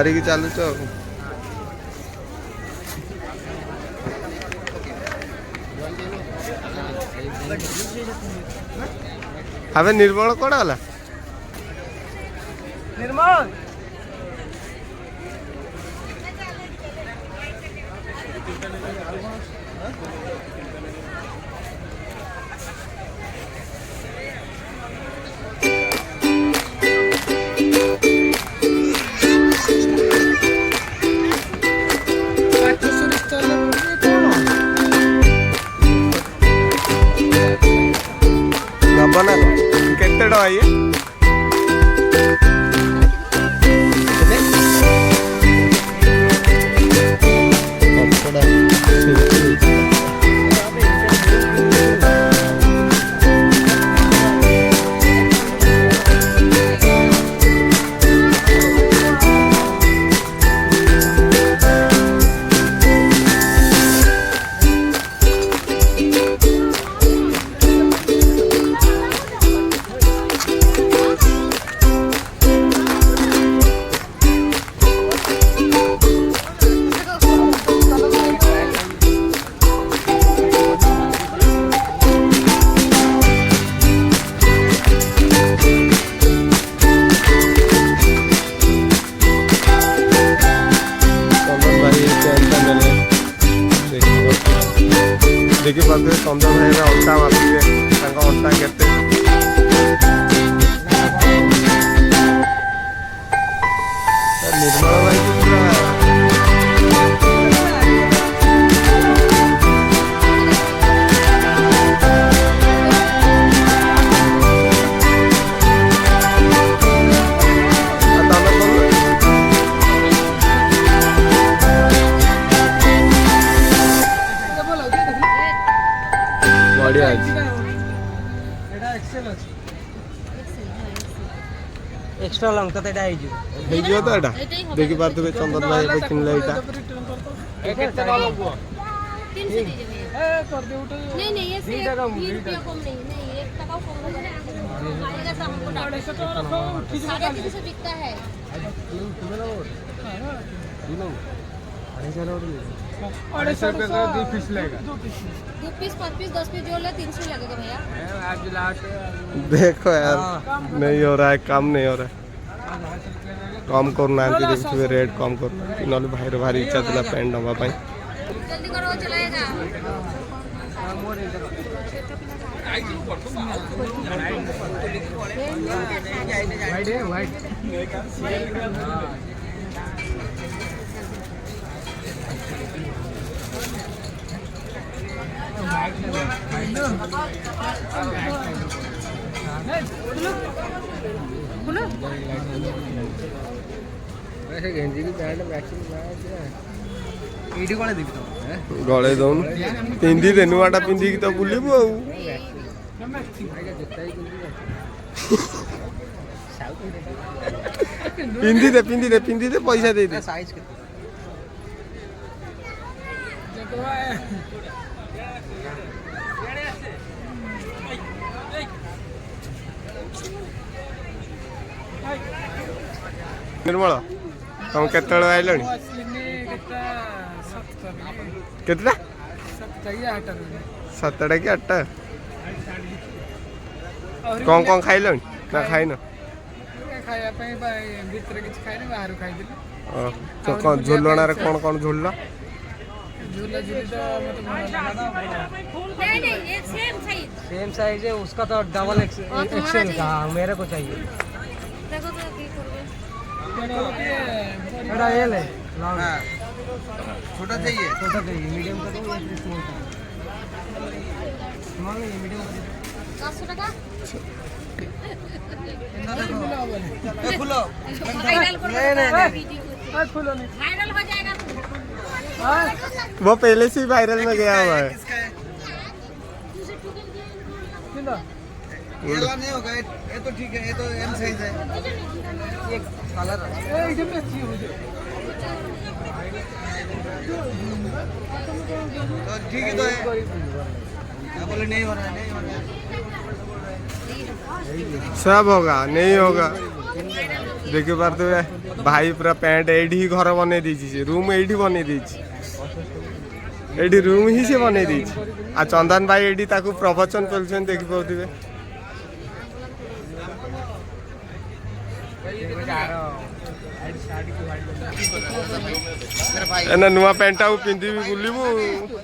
धरिकी चलुच अबे निर्मल कौड़ा गला निर्मल बना केते टका ये देखी पाते चंदन भाई अंटा मापिबे अंटा केते निर्मल भाई पूरा बढ़िया एक्स्ट्रा लंग तो एटा आइ जो तो एटा देखि पारथबे चंदन भाई पे किनले एटा केते न लगबो 300 दीजिए भैया ए कर दे उठो नहीं नहीं ये 20 रुपया कम नहीं नहीं 1 टका कम होगा आएगा तो हमको 250 टका रखो 350 बिकता है ₹250 का 2 पीस लेगा 2 पीस 5 पीस 10 पीस जोड़ ले 300 लगेगा भैया आज लास्ट देखो यार नहीं हो रहा है काम नहीं हो रहा है कम करना देखिए रेट कम करना नले भाई भारी इच्छा था पैंट नवा पाई जल्दी करो चलाएगा वाइट वैसे गेंजी की पैंट मैचिंग एडी कोले देबी तो गले दउन पिंदी दे नुआटा पिंदी की तो बुलिबो आ पिंदी दे पैसा दे दे साइज के निर्मल तुम केत आइल केतटा 7टा कि 8टा कौन कौन खाइल ना खाइन तो कौन झोलना कौन कौन झोल सेम साइज है उसका तो डबल एक्सेल का मेरे को चाहिए देखो तो की करबे बड़ा ये ले हां छोटा चाहिए मीडियम का दो स्मॉल है मीडियम 500 टका खुलो वायरल कर नहीं खुलो नहीं वायरल हो जाएगा वो पहले से ही वायरल में गया हुआ है ये वाला नहीं होगा ये तो ठीक है ये तो एम साइज है ये कलर एकदम अच्छी हो जाए तो ठीक है तो बोले नहीं हो रहा है सब होगा नहीं होगा देखि पारे भाई पूरा पैंट एडी ही घर बन दी रूम एडी बन दी रूम ही से बन दी आ चंदन भाई एडी ताकू प्रवचन चलुन देखि पारे ना नुआ पैंट पिंधि बुलू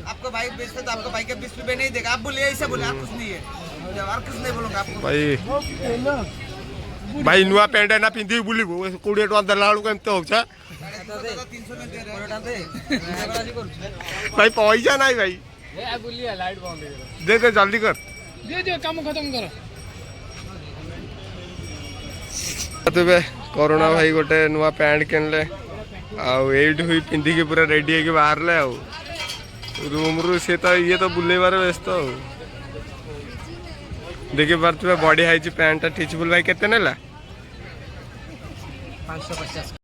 आपको भाई बेचते तो आपको भाई के 20 रुपए नहीं देगा। आप बोलिए ऐसे बोले, आप कुछ नहीं है, और कुछ नहीं बोलूंगा आपको। भाई भाई नुआ पैंट ना पिंधि बुलू 20 टका देला बेलू हो 300 में दे रहे भाई पैसा नहीं भाई लाइट बंद दे दे जल्दी कर दे काम खत्म कर। तेरे करुणा भाई गोटे नुआ पैंट किनले आईटी हुई पिंधिकी पूरा रेडी होगी बाहर ले रूम रु सी तो ये तो बुलेबार व्यस्त देखी पारे बढ़िया पैंटा टीचबुल भाई केते नेला 550